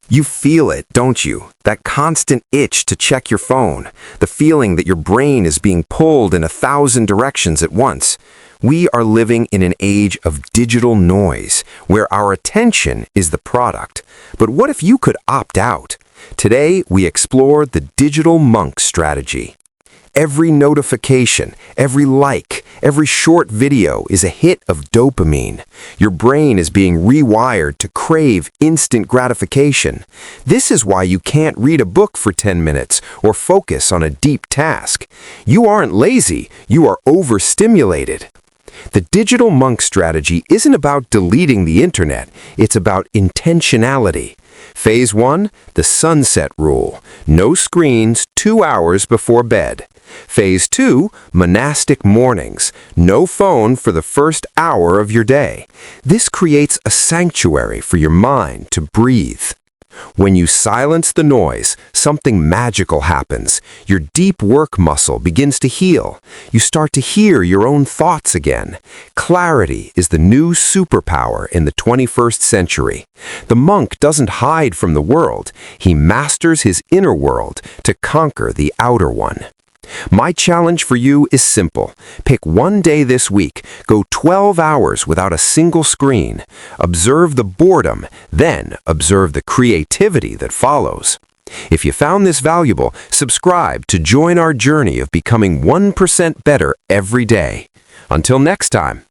You feel it, don't you? That constant itch to check your phone, the feeling that your brain is being pulled in 1,000 directions at once. We are living in an age of digital noise, where our attention is the product. But what if you could opt out? Today, we explore the digital monk strategy. Every notification, every like, every short video is a hit of dopamine. Your brain is being rewired to crave instant gratification. This is why you can't read a book for 10 minutes or focus on a deep task. You aren't lazy, you are overstimulated. The digital monk strategy isn't about deleting the internet, it's about intentionality. Phase 1, the sunset rule. No screens 2 hours before bed. Phase 2, monastic mornings. No phone for the first hour of your day. This creates a sanctuary for your mind to breathe. When you silence the noise, something magical happens. Your deep work muscle begins to heal. You start to hear your own thoughts again. Clarity is the new superpower in the 21st century. The monk doesn't hide from the world. He masters his inner world to conquer the outer one. My challenge for you is simple. Pick one day this week. Go 12 hours without a single screen. Observe the boredom, then observe the creativity that follows. If you found this valuable, subscribe to join our journey of becoming 1% better every day. Until next time.